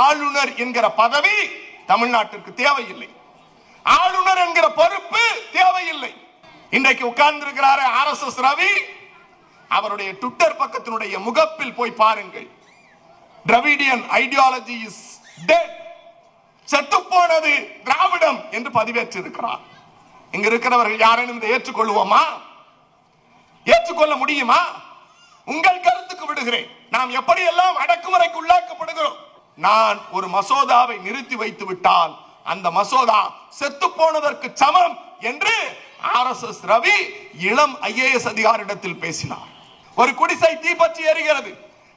ஆளுநர் என்கிற பதவி தமிழ்நாட்டிற்கு தேவையில்லை. ஆளுநர் என்கிற பொறுப்பு தேவையில்லை. இன்றைக்கு உட்கார்ந்து இருக்கிறார் RSS ரவி, அவருடைய ட்விட்டர் பக்கத்தினுடைய முகப்பில் போய் பாருங்கள். டிராவிடியன் ஐடியாலஜி இஸ் டெட், செத்து போனது திராவிடம் என்று பதிவேற்றிருக்கிறார். இங்க இருக்கிறவர்கள் யாரேனும் இதை ஏற்றுக்கொள்வோமா? ஏற்றுக்கொள்ள முடியுமா? உங்கள் கருத்துக்கு விடுகிறேன். நாம் எப்படியெல்லாம் அடக்குமுறைக்கு உள்ளாக்கப்படுகிறோம். நான் ஒரு மசோதாவை நிறுத்தி வைத்து விட்டால் அந்த மசோதா செத்து போனதற்கு சமம் என்று RSS ரவி இளம் IAS அதிகாரிடத்தில் பேசினார். ஒரு குடிசை தீப்பற்றி எரிகிறது.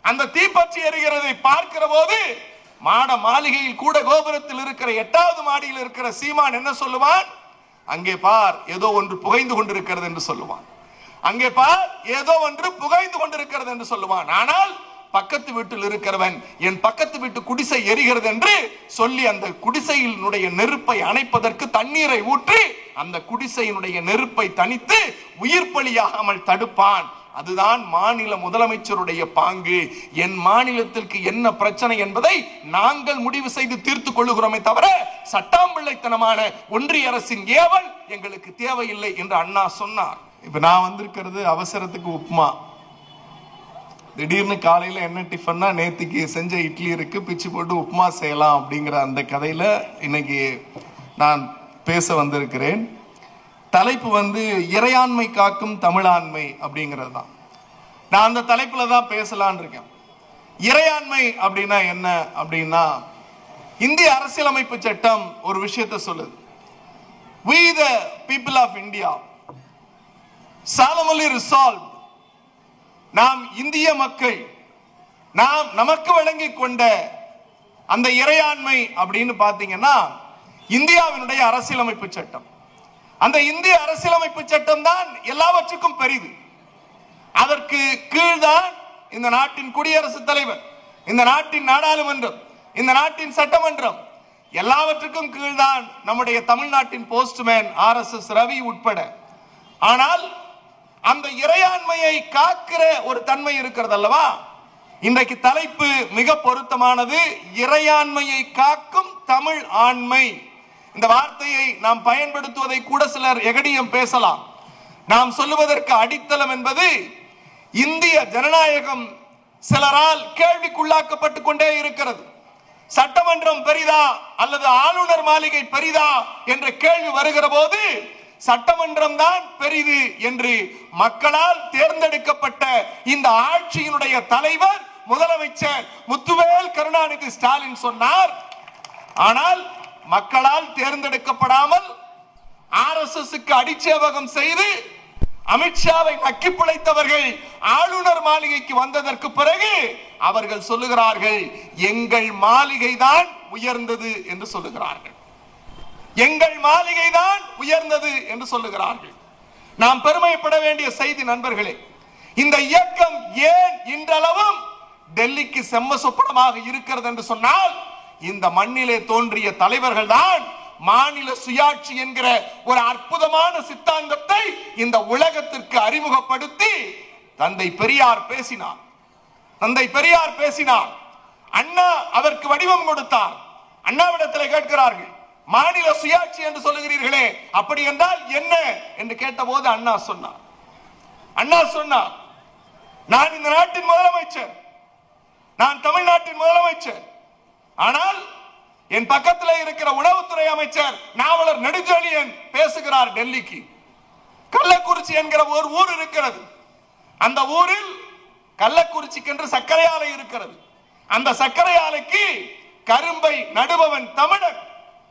அந்த தீப்பற்றி எரிகிறதை பார்க்கிற போது மாட மாளிகையில் கூட கோபுரத்தில் இருக்கிற 8வது மாடியில் இருக்கிற சீமான் என்ன சொல்லுவான்? அங்கே பார், ஏதோ ஒன்று புகைந்து கொண்டிருக்கிறது என்று சொல்லுவான். அங்கே பார், ஏதோ ஒன்று புகைந்து கொண்டிருக்கிறது என்று சொல்லுவான். ஆனால் பக்கத்து வீட்டில் இருக்கிறவன் என் பக்கத்து வீட்டு குடிசை எரிகிறது என்று சொல்லி அந்த குடிசையினுடைய நெருப்பை அணைப்பதற்கு தண்ணீரை ஊற்றி அந்த குடிசையினுடைய நெருப்பை தணித்து உயிர் பலியாகாமல் தடுப்பான். அதுதான் மாநில முதலமைச்சருடைய பாங்கு. என் மாநிலத்திற்கு என்ன பிரச்சனை என்பதை நாங்கள் முடிவு செய்து தீர்த்துக் கொள்ளுகிறோமே தவிர சட்டாம்பிள்ளைத்தனமான ஒன்றிய அரசின் ஏவல் எங்களுக்கு தேவையில்லை என்று அண்ணா சொன்னார். இப்ப நான் வந்திருக்கிறது அவசரத்துக்கு உப்புமா. திடீர்னு காலையில என்ன டிஃபன்னா, நேத்திக்கு செஞ்ச இட்லி இருக்கு, பிச்சு போட்டு உப்புமா செய்யலாம் அப்படிங்கிற அந்த கதையில இன்னைக்கு நான் பேச வந்திருக்கிறேன். தலைப்பு இறையாண்மை காக்கும் தமிழாண்மை அப்படிங்கிறது தான். நான் அந்த தலைப்புல தான் பேசலான் இருக்கேன். இறையாண்மை அப்படின்னா என்ன அப்படின்னா, இந்திய அரசியலமைப்பு சட்டம் ஒரு விஷயத்தை சொல்லுது. We the people of India solemnly resolved, நாம் இந்திய மக்கள் நாம் நமக்கு வழங்கி கொண்ட அந்த இறையாண்மை அப்படின்னு பாத்தீங்கன்னா இந்தியாவினுடைய அரசியலமைப்பு சட்டம். அந்த இந்திய அரசியலமைப்பு சட்டம் தான் எல்லாவற்றுக்கும் பெரிது. அதற்கு கீழ்தான் இந்த நாட்டின் குடியரசுத் தலைவர், இந்த நாட்டின் நாடாளுமன்றம், இந்த நாட்டின் சட்டமன்றம், எல்லாவற்றுக்கும் கீழ்தான் நம்முடைய தமிழ்நாட்டின் போஸ்ட்மேன் RSS ரவி உட்பட. ஆனால் அந்த இறையாண்மையை காக்கிற ஒரு தன்மை இருக்கிறது அல்லவா? இன்றைக்கு தலைப்பு மிக பொருத்தமானது. இறையாண்மையை காக்கும் தமிழ் ஆண்மை. இந்த வார்த்தையை நாம் பயன்படுத்துவதை கூட சிலர் எகடியம் பேசலாம். நாம் சொல்லுவதற்கு அடித்தளம் என்பது இந்திய ஜனநாயகம் சிலரால் கேள்விக்குள்ளாக்கப்பட்டு கொண்டே இருக்கிறது. சட்டமன்றம் பெரிதா அல்லது ஆளுநர் மாளிகை பெரிதா என்ற கேள்வி வருகிற போது சட்டமன்றம் தான் பெரிது என்று மக்களால் தேர்ந்தெடுக்கப்பட்ட இந்த ஆட்சியினுடைய தலைவர் முதலமைச்சர் முத்துவேல் கருணாநிதி ஸ்டாலின் சொன்னார். ஆனால் மக்களால் தேர்ந்தெடுக்கப்படாமல் RSSக்கு அடிச்சேவகம் செய்து அமித்ஷாவை நக்கி பிழைத்தவர்கள் ஆளுநர் மாளிகைக்கு வந்ததற்கு பிறகு அவர்கள் சொல்லுகிறார்கள், எங்கள் மாளிகை தான் உயர்ந்தது என்று சொல்லுகிறார்கள். எங்கள் மாளிகை தான் உயர்ந்தது என்று சொல்லுகிறார்கள். நாம் பெருமைப்பட வேண்டிய செய்தி நண்பர்களே. இந்த இயக்கம் ஏன் இன்றளவும் டெல்லிக்கு செம்ம சொப்பனமாக இருக்கிறது என்று சொன்னால், இந்த மண்ணிலே தோன்றிய தலைவர்கள் தான் மாநில சுயாட்சி என்கிற ஒரு அற்புதமான சித்தாந்தத்தை இந்த உலகத்திற்கு அறிமுகப்படுத்தி தந்தை பெரியார் பேசினார். தந்தை பெரியார் பேசினார். அண்ணா அதற்கு வடிவம் கொடுத்தார். அண்ணாவிடத்தில் கேட்கிறார்கள், மாநில சுயாட்சி என்று சொல்லுகிறீர்களே, அப்படி என்றால் என்ன என்று கேட்டபோது அண்ணா சொன்னார், நான் இந்த நாட்டின் முதலமைச்சர், நான் தமிழ்நாட்டின் முதலமைச்சர். ஆனால் என் பக்கத்தில் இருக்கிற உணவுத்துறை அமைச்சர் நாவலர் நெடுஞ்செழியன் பேசுகிறார் டெல்லிக்கு. கள்ளக்குறிச்சி என்கிற ஒரு ஊர் இருக்கிறது. அந்த ஊரில் கள்ளக்குறிச்சிக்கு என்று சர்க்கரை ஆலை இருக்கிறது. அந்த சர்க்கரை ஆலைக்கு கரும்பை நடுபவன் தமிழன்,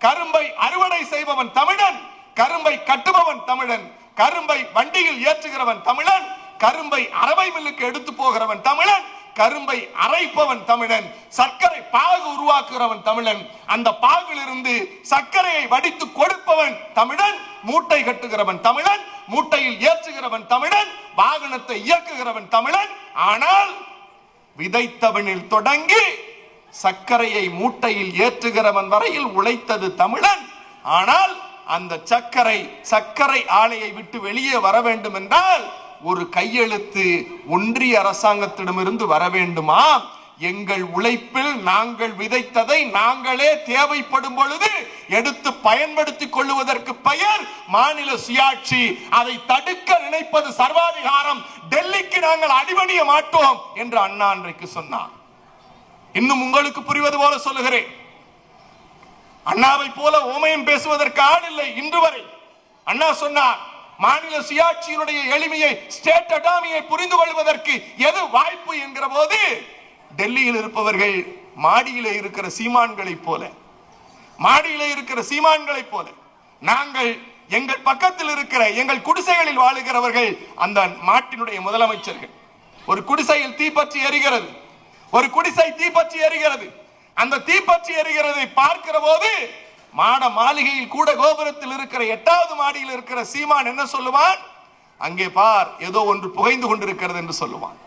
கரும்பை அறுவடை செய்பவன் தமிழன், கரும்பை கட்டுபவன் தமிழன், கரும்பை வண்டியில் ஏற்றுகிறவன் தமிழன், கரும்பை அரவை மில்லுக்கு எடுத்து போகிறவன் தமிழன், கரும்பை அரைப்பவன் தமிழன், சர்க்கரை பாகு உருவாக்குகிறவன் தமிழன், அந்த பாகிலிருந்து சர்க்கரையை வடித்து கொடுப்பவன் தமிழன், மூட்டை கட்டுகிறவன் தமிழன், மூட்டையில் ஏற்றுகிறவன் தமிழன், வாகனத்தை இயக்குகிறவன் தமிழன். ஆனால் விதைத்தவனில் தொடங்கி சர்க்கரையை மூட்டையில் ஏற்றுகிறவன் வரையில் உழைத்தது தமிழன். ஆனால் அந்த சர்க்கரை ஆலையை விட்டு வெளியே வர வேண்டும் என்றால் ஒரு கையெழுத்து ஒன்றிய அரசாங்கத்திடமிருந்து வர வேண்டுமா? எங்கள் உழைப்பில் நாங்கள் விதைத்ததை நாங்களே தேவைப்படும் பொழுது எடுத்து பயன்படுத்திக் கொள்வதற்கு பெயர் மாநில சுயாட்சி. அதை தடுக்க நினைப்பது சர்வாதிகாரம். டெல்லிக்கு நாங்கள் அடிபணிய மாட்டோம் என்று அண்ணா அன்றைக்கு சொன்னார். இன்னும் உங்களுக்கு புரிவது போல சொல்லுகிறேன், அண்ணாவை போல ஓமயம் பேசுவதற்கு ஆள் இல்லை இன்று வரை. அண்ணா சொன்னார், மாநில சுயாட்சியினுடைய எளிமையை, ஸ்டேட் அட்டாமியை புரிந்து கொள்வதற்கு எது வாய்ப்பு என்கிற போது டெல்லியில் இருப்பவர்கள் மாடியிலே இருக்கிற சீமான்களைப் போல நாங்கள் எங்கள் பக்கத்தில் இருக்கிற எங்கள் குடிசைகளில் வாழுகிறவர்கள் அந்த நாட்டினுடைய முதலமைச்சர்கள். ஒரு குடிசையில் தீப்பற்றி எரிகிறது, ஒரு குடிசை தீப்பற்றி எரிகிறது. அந்த தீப்பற்றி எரிகிறதை பார்க்கிற போது மாட மாளிகையில் கூட கோபுரத்தில் இருக்கிற 8வது மாடியில் இருக்கிற சீமான் என்ன சொல்லுவான்? அங்கே பார், ஏதோ ஒன்று புகைந்து கொண்டிருக்கிறது என்று சொல்லுவான்.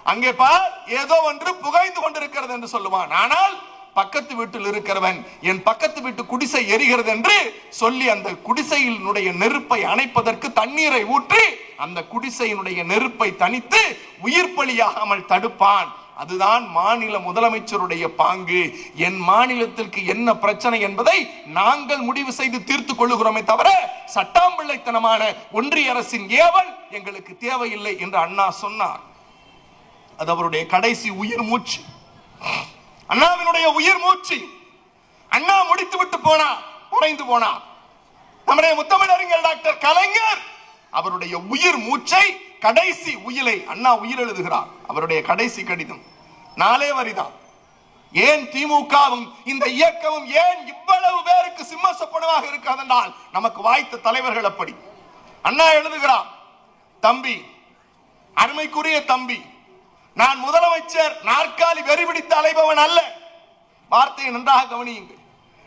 அங்கே பார், ஏதோ ஒன்று புகைந்து கொண்டிருக்கிறது என்று சொல்லுவான். ஆனால் பக்கத்து வீட்டில் இருக்கிறவன் என் பக்கத்து வீட்டு குடிசை எரிகிறது என்று சொல்லி அந்த குடிசையினுடைய நெருப்பை அணைப்பதற்கு தண்ணீரை ஊற்றி அந்த குடிசையினுடைய நெருப்பை தணித்து உயிர் பலியாகாமல் தடுப்பான். அதுதான் மாநில முதலமைச்சருடைய பாங்கு. என் மாநிலத்திற்கு என்ன பிரச்சனை என்பதை நாங்கள் முடிவு செய்து தீர்த்துக் கொள்ளுகிறோமே தவிர சட்டாம்பிள்ளைத்தனமான ஒன்றிய அரசின் ஏவல் எங்களுக்கு தேவையில்லை என்று அண்ணா சொன்னார். அது அவருடைய கடைசி உயிர் மூச்சு, அண்ணாவினுடைய உயிர் மூச்சு. அண்ணா முடித்து விட்டு போனார், உறைந்து போனார். நம்முடைய முத்தமிழறிஞர் டாக்டர் கலைஞர் அவருடைய உயிர் மூச்சை, கடைசி உயிரை அண்ணா உயிர் எழுதுகிறார். அவருடைய கடைசி கடிதம் 4 வரிதான். ஏன் திமுகவும் இந்த இயக்கமும் ஏன் இவ்வளவு பேருக்கு சிம்ம சொப்பனமாக இருக்காதென்றால் நமக்கு வாய்த்த தலைவர்கள் அப்படி. அண்ணா எழுதுகிறார், தம்பி, அருமைக்குரிய தம்பி, நான் முதலமைச்சர் நாற்காலி வெறிபிடித்து அலைபவன் அல்ல. வார்த்தையை நன்றாக கவனியுங்கள்.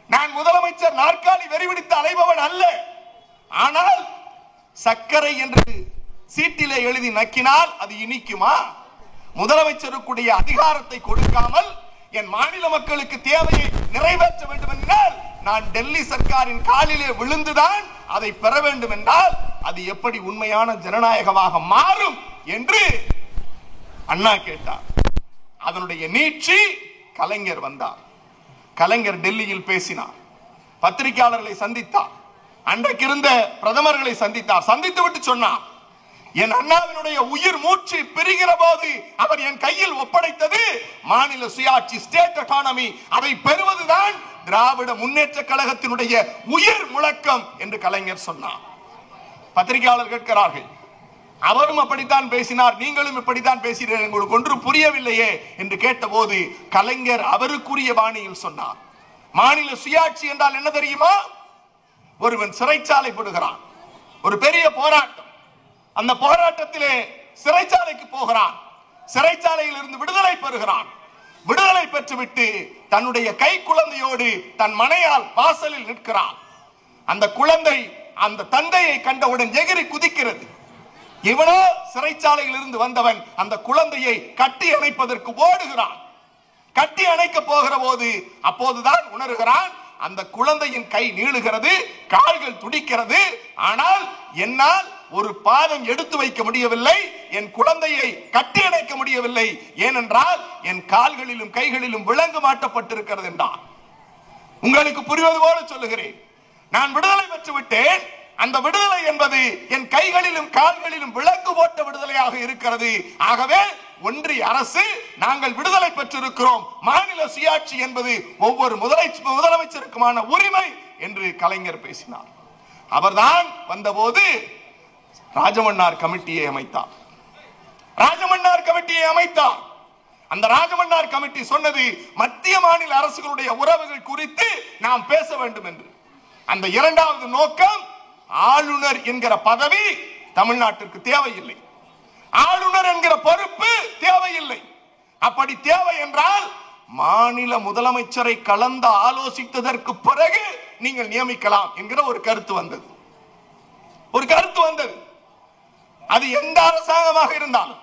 நான் முதலமைச்சர் நாற்காலி வெறிபிடித்து அலைபவன் அல்ல. ஆனால் சர்க்கரை என்று சீட்டிலே எழுதி நக்கினால் அது இனிக்குமா? முதலமைச்சருக்குடைய அதிகாரத்தை கொடுக்காமல் என் மாநில மக்களுக்கு தேவையை நிறைவேற்ற வேண்டும் என்றால் நான் டெல்லி சர்க்காரின் காலிலே விழுந்துதான் அதை பெற வேண்டும் என்றால் அது எப்படி உண்மையான ஜனநாயகமாக மாறும் என்று அண்ணா கேட்டார். அதனுடைய நீட்சி கலைஞர் வந்தார். கலைஞர் டெல்லியில் பேசினார், பத்திரிகையாளர்களை சந்தித்தார், அன்றைக்கு இருந்த பிரதமர்களை சந்தித்தார். சந்தித்து விட்டு சொன்னார், என் அண்ணாவினுடைய உயிர் மூச்சு பிரிகிற போது அவர் என் கையில் ஒப்படைத்தது மாநில சுயாட்சி, ஸ்டேட் அட்டானமி. அதை பெறுவதுதான் திராவிட முன்னேற்ற கழகத்தினுடைய உயிர் முழக்கம் என்று கலைஞர் சொன்னார். பத்திரிகையாளர் கேட்கிறார்கள், அவரும் அப்படித்தான் பேசினார், நீங்களும் இப்படித்தான் பேசினீர்கள், உங்களுக்கு ஒன்று புரியவில்லையே என்று கேட்டபோது கலைஞர் அவருக்குரிய பாணியில் சொன்னார், மாநில சுயாட்சி என்றால் என்ன தெரியுமா? ஒருவன் சிறைச்சாலை போடுகிறான், ஒரு பெரிய போராட்டம், அந்த போராட்டத்திலே சிறைச்சாலைக்கு போகிறான், சிறைச்சாலையில் இருந்து விடுதலை பெறுகிறான், விடுதலை பெற்றுவிட்டு தன்னுடைய கை குழந்தையோடு தன் மனையால் வாசலில் நிற்கிறான். அந்த குழந்தை அந்த தந்தையை கண்டவுடன் எகிரி குதிக்கிறது. இவனோ சிறைச்சாலையில் இருந்து வந்தவன் அந்த குழந்தையை கட்டி அணைப்பதற்கு ஓடுகிறான். கட்டி அணைக்க போகிற போது அப்போதுதான் உணர்கிறான், அந்த குழந்தையின் கை நீளுகிறது, கால்கள் துடிக்கிறது. ஆனால் என்னால் ஒரு பாதம் எடுத்து வைக்க முடியவில்லை, என் குழந்தையை கட்டி அணைக்க முடியவில்லை, ஏனென்றால் என் கால்களிலும் கைகளிலும் விலங்கு மாட்டப்பட்டிருக்கிறது என்றான். உங்களுக்கு புரிவது போல சொல்லுகிறேன், நான் விடுதலை பெற்று விட்டேன். அந்த விடுதலை என்பது என் கைகளிலும் கால்களிலும் விலங்கு போட்ட விடுதலையாக இருக்கிறது. ஆகவே ஒன்றிய அரசு நாங்கள் விடுதலை பெற்றிருக்கிறோம், மாநில சுயாட்சி என்பது ஒவ்வொரு முதலமைச்சருக்குமான உரிமை என்று கலைஞர் பேசினார். அவர்தான் வந்தபோது ராஜமன்னார் கமிட்டியை அமைத்தார். ராஜமன்னார் கமிட்டியை அமைத்தார். அந்த ராஜமன்னார் கமிட்டி சொன்னது மத்திய மாநில அரசுகளுடைய உறவுகள் குறித்து நாம் பேச வேண்டும் என்று. அந்த இரண்டாவது நோக்கம், ஆளுநர் என்கிற பதவி தமிழ்நாட்டிற்கு தேவையில்லை, ஆளுநர் என்கிற பொறுப்பு தேவையில்லை. அப்படி தேவை என்றால் மாநில முதலமைச்சரை கலந்து ஆலோசித்ததற்கு பிறகு நீங்கள் நியமிக்கலாம் என்கிற ஒரு கருத்து வந்தது. அது எந்த அரசாங்கமாக இருந்தாலும்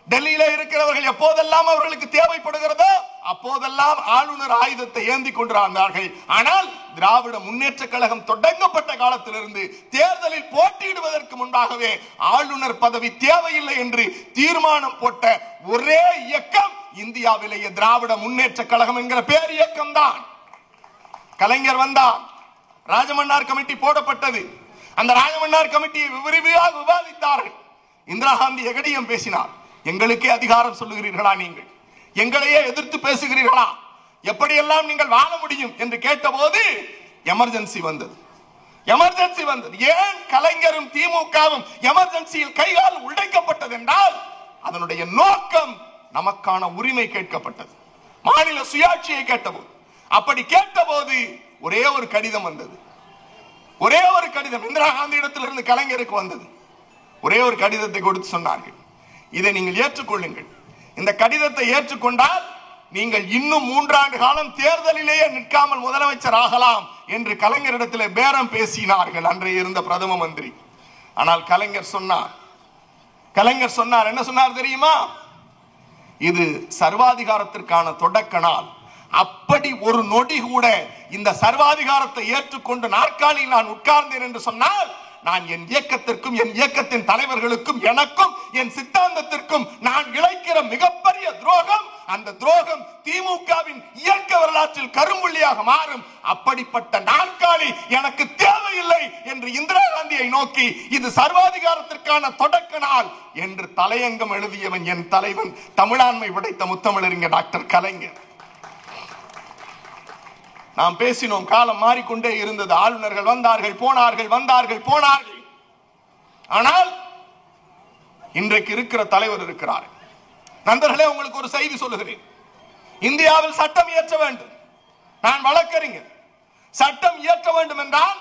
டெல்லியில இருக்கிறவர்கள் எப்போதெல்லாம் அவர்களுக்கு தேவைப்படுகிறதோ அப்போதெல்லாம் ஆளுநர் ஆயுதத்தை ஏந்தி கொண்டிருந்தார்கள். ஆனால் திராவிட முன்னேற்ற கழகம் தொடங்கப்பட்ட காலத்திலிருந்து தேர்தலில் போட்டியிடுவதற்கு முன்பாகவே ஆளுநர் பதவி தேவையில்லை என்று தீர்மானம் போட்ட ஒரே இயக்கம் இந்தியாவிலேயே திராவிட முன்னேற்ற கழகம் என்கிற பேர் இயக்கம் தான். கலைஞர் வந்தார், ராஜமன்னார் கமிட்டி போடப்பட்டது. அந்த ராஜமன்னார் கமிட்டியை விரிவாக விவாதித்தார்கள். இந்திரா காந்தி எகடியம் பேசினார். எங்களுக்கே அதிகாரம் சொல்லுகிறீர்களா, நீங்கள் எங்களையே எதிர்த்து பேசுகிறீர்களா, எப்படியெல்லாம் நீங்கள் வாழ முடியும் என்று கேட்டபோது எமர்ஜென்சி வந்தது. எமர்ஜென்சி வந்தது. ஏன் கலைஞரும் திமுகவும் எமர்ஜென்சியில் கைகால் உடைக்கப்பட்டது என்றால் அதனுடைய நோக்கம் நமக்கான உரிமை கேட்கப்பட்டது, மாநில சுயாட்சியை கேட்டபோது. அப்படி கேட்டபோது ஒரே ஒரு கடிதம் வந்தது. ஒரே ஒரு கடிதம் இந்திரா காந்தி இடத்திலிருந்து கலைஞருக்கு வந்தது. ஒரே ஒரு கடிதத்தை கொடுத்து சொன்னார்கள், இதை நீங்கள் ஏற்றுக்கொள்ளுங்கள். இந்த கடிதத்தை ஏற்றுக்கொண்டால் நீங்கள் இன்னும் 3 ஆண்டு காலம் தேர்தலிலேயே நிற்காமல் முதலமைச்சர் ஆகலாம் என்று கலைஞரிடத்தில் பேரம் பேசினார்கள் அன்றைய இருந்த பிரதம மந்திரி. ஆனால் கலைஞர் சொன்னார், என்ன சொன்னார் தெரியுமா? இது சர்வாதிகாரத்திற்கான தொடக்க நாள். அப்படி ஒரு நொடி கூட இந்த சர்வாதிகாரத்தை ஏற்றுக்கொண்டு நாற்காலியில் நான் உட்கார்ந்தேன் என்று சொன்னால் நான் என் இயக்கத்திற்கும் என் இயக்கத்தின் தலைவர்களுக்கும் எனக்கும் என் சித்தாந்தத்திற்கும் நான் இழைக்கிற மிகப்பெரிய துரோகம், அந்த துரோகம் திமுகவின் இயக்க வரலாற்றில் கரும்புள்ளியாக மாறும். அப்படிப்பட்ட நாற்காலி எனக்கு தேவையில்லை என்று இந்திரா காந்தியை நோக்கி இது சர்வாதிகாரத்திற்கான தொடக்க நாள் என்று தலையங்கம் எழுதியவன் என் தலைவன், தமிழாண்மை படைத்த முத்தமிழறிஞர் டாக்டர் கலைஞர். நாம் பேசினோம், காலம் மாறிக்கொண்டே இருந்தது. ஆளுநர்கள் வந்தார்கள் போனார்கள். ஆனால் இன்றைக்கு இருக்கிற தலைவர் இருக்கிறார். நண்பர்களே, உங்களுக்கு ஒரு செய்தி சொல்லுகிறேன். இந்தியாவில் சட்டம் இயற்ற வேண்டும். நான் வழக்கறிஞர். சட்டம் இயற்ற வேண்டும் என்றால்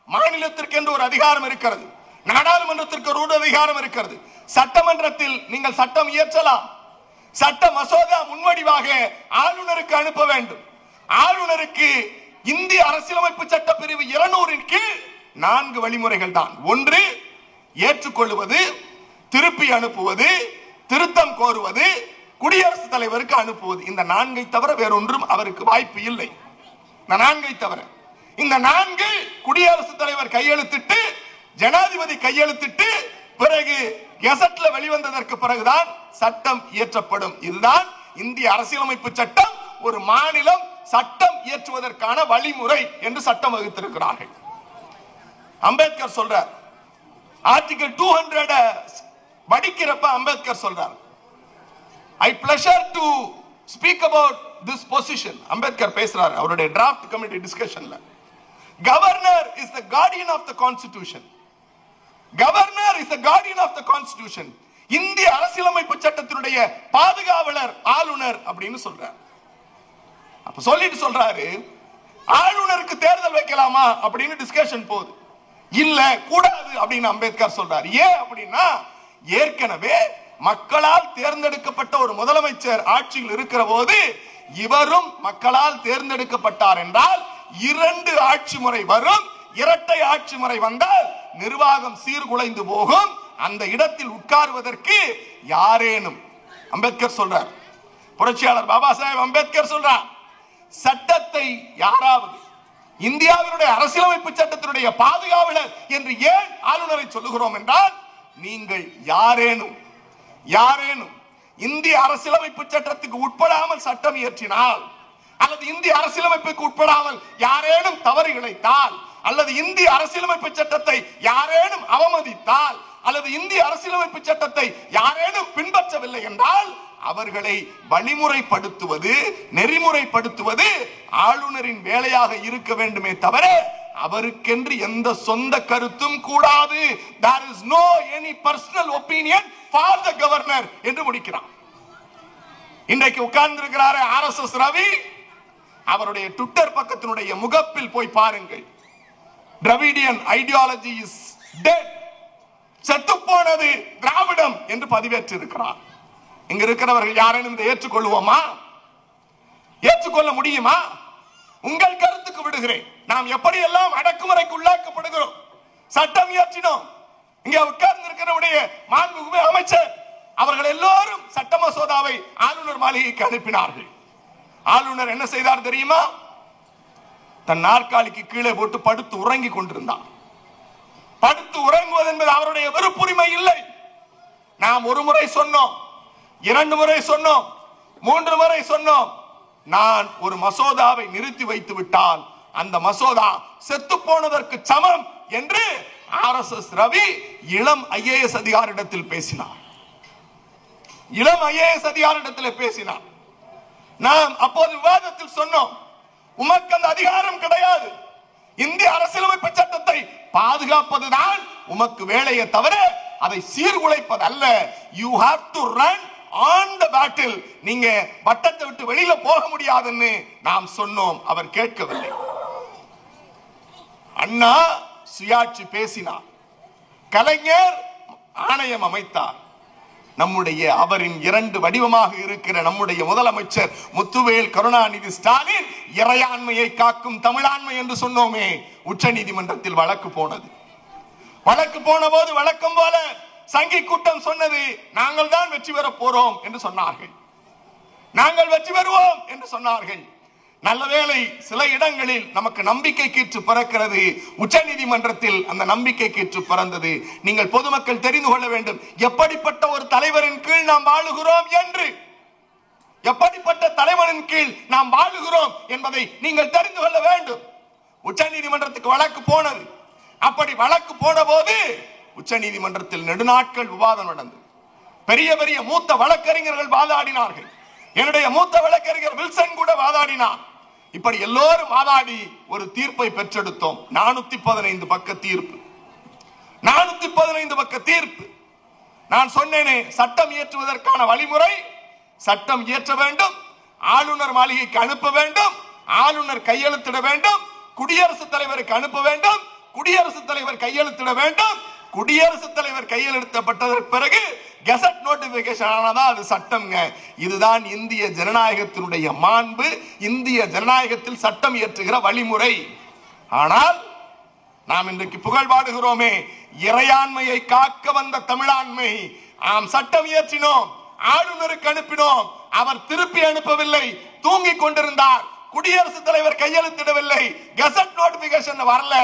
மாநிலத்திற்கு என்று ஒரு அதிகாரம் இருக்கிறது, நாடாளுமன்றத்திற்கு ஒரு அதிகாரம் இருக்கிறது. சட்டமன்றத்தில் நீங்கள் சட்டம் இயற்றலாம். சட்ட மசோதா முன்வடிவாக ஆளுநருக்கு அனுப்ப வேண்டும். ஆளுநருக்கு இந்திய அரசியலமைப்பு சட்ட பிரிவு 200 கீழ் 4 வழிமுறைகள் தான். ஒன்று, ஏற்றுக்கொள்வது, திருப்பி அனுப்புவது, திருத்தம் கோருவது, குடியரசுத் தலைவருக்கு அனுப்புவது. இந்த 4 தவிர வேறொன்றும் அவருக்கு வாய்ப்பு இல்லை. இந்த 4 தவிர இந்த 4 குடியரசுத் தலைவர் கையெழுத்திட்டு, ஜனாதிபதி கையெழுத்திட்டு, பிறகு கெசட்ல வெளிவந்ததற்கு பிறகுதான் சட்டம் இயற்றப்படும். இதுதான் இந்திய அரசியலமைப்பு சட்டம். ஒரு மாநிலம் சட்டம் இயற்றுவதற்கான வழிமுறை என்று சட்டம் வகுத்திருக்கிறார்கள். அம்பேத்கர் சொல்றார், ஆர்டிகல் 200 படிக்கிறப்ப அம்பேத்கர் சொல்றார், I pleasure to speak about this position. Ambedkar பேசுறார் அவருடைய டிராஃப்ட் கமிட்டி டிஸ்கஷன்ல. Governor is the guardian of the constitution. Governor is the guardian of the constitution. இந்திய அரசியலமைப்பு சட்டத்தினுடைய பாதுகாவலர் ஆளுநர் அப்படின்னு சொல்றார். அப்ப சொல்லிட்டு சொல்றாரு, ஆளுநருக்கு தேர்தல் வைக்கலாமா அப்படின்னு டிஸ்கஷன் போகுது. இல்ல, கூடாது அப்படின்னு அம்பேத்கர் சொல்றாரு. ஏன் அப்படின்னா, ஏற்கனவே மக்களால் தேர்ந்தெடுக்கப்பட்ட ஒரு முதலமைச்சர் ஆட்சியில் இருக்கிற போது இவரும் மக்களால் தேர்ந்தெடுக்கப்பட்டார் என்றால் 2 ஆட்சி முறை வரும். இரட்டை ஆட்சி முறை வந்தால் நிர்வாகம் சீர்குலைந்து போகும். அந்த இடத்தில் உட்கார்வதற்கு யாரேனும், அம்பேத்கர் சொல்றார், புரட்சியாளர் பாபா சாஹேப் அம்பேத்கர் சொல்றார், சட்டத்தை யாராவது இந்தியாவினுடைய அரசியலமைப்பு சட்டத்தினுடைய பாதுகாவலர் என்று ஏன் ஆளுநரை சொல்லுகிறோம் என்றால், நீங்கள் யாரேனும் இந்திய அரசியலமைப்பு சட்டத்துக்கு உட்படாமல் சட்டம் இயற்றினால், அல்லது இந்திய அரசியலமைப்புக்கு உட்படாமல் யாரேனும் தவறு இழைத்தால், அல்லது இந்திய அரசியலமைப்பு சட்டத்தை யாரேனும் அவமதித்தால், அல்லது இந்திய அரசியலமைப்பு சட்டத்தை யாரேனும் பின்பற்றவில்லை என்றால் அவர்களை வழிமுறைப்படுத்துவது, நெறிமுறைப்படுத்துவது ஆளுநரின் வேலையாக இருக்க வேண்டுமே தவிர அவருக்கென்று எந்த சொந்த கருத்தும் கூடாது. There is no any personal opinion for the governor என்று முடிக்கிறார். இன்றைக்கு உட்கார்ந்து இருக்கிறார் RSS ரவி. அவருடைய ட்விட்டர் பக்கத்தினுடைய முகப்பில் போய் பாருங்கள். டிராவிடியன் ஐடியாலஜி இஸ் டெட், செத்துப்போனது திராவிடம் என்று பதிவேற்று இருக்கிறார். இங்க இருக்கிறவர்கள் யாரேனும் இதை ஏற்றுக்கொள்வோமா? ஏற்றுக்கொள்ள முடியுமா? உங்கள் கருத்துக்கு விடுகிறேன். நாம் எப்படி எல்லாம் அடக்குமுறைக்கு உள்ளாக்கப்படுகிறோம். சட்டம் இயற்றினோம். இங்க உட்கார்ந்து இருக்கிறவருடைய மாண்புமிகு அமைச்சர் அவர்கள் எல்லோரும் சட்ட மசோதாவை ஆளுநர் மாளிகைக்கு அனுப்பினார்கள். ஆளுநர் என்ன செய்தார் தெரியுமா? தன் நாற்காலிக்கு கீழே போட்டு படுத்து உறங்கி கொண்டிருந்தார். படுத்து உறங்குவது என்பது அவருடைய வெறுப்புரிமை இல்லை. நாம் ஒரு முறை சொன்னோம், 2 முறை சொன்னோம், 3 முறை சொன்னோம். நான் ஒரு மசோதாவை நிறுத்தி வைத்து விட்டால் அந்த மசோதா செத்து போனதற்கு சமம் என்று RSS ரவி இளம் IAS அதிகாரிடத்தில் பேசினார். இளம் IAS அதிகாரிடத்தில் பேசினார். நாம் அப்போது விவாதத்தில் சொன்னோம், உமக்கு அந்த அதிகாரம் கிடையாது. இந்திய அரசியலமைப்பு சட்டத்தை பாதுகாப்பதுதான் உமக்கு வேலையை தவிர அதை சீர்குலைப்பது அல்ல. You have to run on the battle. நீங்க வட்டத்தை விட்டு வெளியில போக முடியாதுன்னு நாம் சொன்னோம். அவர் கேட்கவில்லை. அண்ணா சுயாட்சி பேசினார். கலைஞர் ஆணையம் அமைத்தார். நம்முடைய அவரின் 2 வடிவமாக இருக்கிற நம்முடைய முதலமைச்சர் முத்துவேல் கருணாநிதி ஸ்டாலின் இறையாண்மையை காக்கும் தமிழாண்மை என்று சொன்னோமே, உச்ச நீதிமன்றத்தில் வழக்கு போனது. வழக்கு போன போது வழக்கம் போல சங்கி கூட்டம் சொன்னது, நாங்கள் தான் வெற்றி பெற போறோம் என்று சொன்னார்கள். நாங்கள் வெற்றி பெறுவோம் என்று சொன்னார்கள். நல்ல வேளை சில இடங்களில் நமக்கு நம்பிக்கை கீற்று பிறக்கிறது. உச்ச நீதிமன்றத்தில் அந்த நம்பிக்கை கீற்று பிறந்தது. நீங்கள் பொதுமக்கள் தெரிந்து கொள்ள வேண்டும், எப்படிப்பட்ட ஒரு தலைவரின் கீழ் நாம் வாழுகிறோம் என்று. எப்படிப்பட்ட தலைவரின் கீழ் நாம் வாழுகிறோம் என்பதை நீங்கள் தெரிந்து கொள்ள வேண்டும். உச்ச நீதிமன்றத்துக்கு வழக்கு போனது. அப்படி வழக்கு போன போது உச்ச நீதிமன்றத்தில் நெடுநாட்கள் விவாதம் நடந்தது. பெரிய பெரிய மூத்த வழக்கறிஞர்கள் வாதாடினார்கள். என்னுடைய மூத்த வழக்கறிஞர் வில்சன் கூட வாதாடினார். இப்படி எல்லோரும் வாதாடி ஒரு தீர்ப்பை பெற்றெடுத்தோம். 415 பக்க தீர்ப்பு. 415 பக்க தீர்ப்பு. நான் சொன்னேனே, சட்டம் இயற்றுவதற்கான வழிமுறை, சட்டம் இயற்ற வேண்டும், ஆளுநர் மாளிகைக்கு அனுப்ப வேண்டும், ஆளுநர் கையெழுத்திட வேண்டும், குடியரசுத் தலைவருக்கு அனுப்ப வேண்டும், குடியரசுத் தலைவர் கையெழுத்திட வேண்டும், குடியரசுத் தலைவர் கையெழுத்தப்பட்டதற்கு பிறகு கெசட் நோட்டிபிகேஷன் ஆனதான் அது சட்டம்ங்க. இதுதான் இந்திய ஜனநாயகத்தினுடைய மாண்பு, இந்திய ஜனநாயகத்தில் சட்டம் இயற்றுகிற வழிமுறை. ஆனால் நாம் இன்றைக்கு புகழ் பாடுகிறோமே, இறையாண்மையை காக்க வந்த தமிழாண்மை. நாம் சட்டம் இயற்றினோம், ஆளுநருக்கு அனுப்பினோம், அவர் திருப்பி அனுப்பவில்லை, தூங்கிக் கொண்டிருந்தார். குடியரசுத் தலைவர் கையெழுத்திடவில்லை, கெசட் நோட்டிபிகேஷன் வரல.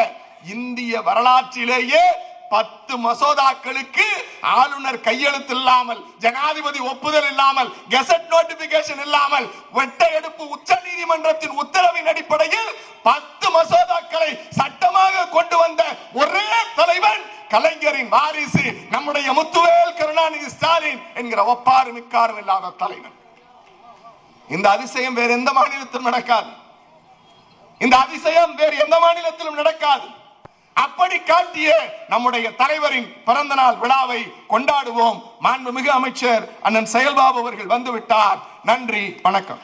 இந்திய வரலாற்றிலேயே 10 மசோதாக்களுக்கு ஆளுநர் கையெழுத்து இல்லாமல், ஜனாதிபதி ஒப்புதல் இல்லாமல், கெசட் நோட்டிபிகேஷன் இல்லாமல், வெட்ட எடுப்பு உச்ச நீதிமன்றத்தின் உத்தரவின் அடிப்படையில் 10 மசோதாக்களை சட்டமாக கொண்டு வந்த ஒரே தலைவன் கலைஞரின் வாரிசு நம்முடைய முத்துவேல் கருணாநிதி ஸ்டாலின் என்கிற ஒப்பாறு மிக்காரும் இல்லாத தலைவன். இந்த அதிசயம் வேறு எந்த மாநிலத்திலும் நடக்காது. இந்த அதிசயம் வேறு எந்த மாநிலத்திலும் நடக்காது. அப்படி காட்டிய நம்முடைய தலைவரின் பிறந்த நாள் விழாவை கொண்டாடுவோம். மாண்புமிகு அமைச்சர் அண்ணன் செயல்பாபு அவர்கள் வந்துவிட்டார். நன்றி, வணக்கம்.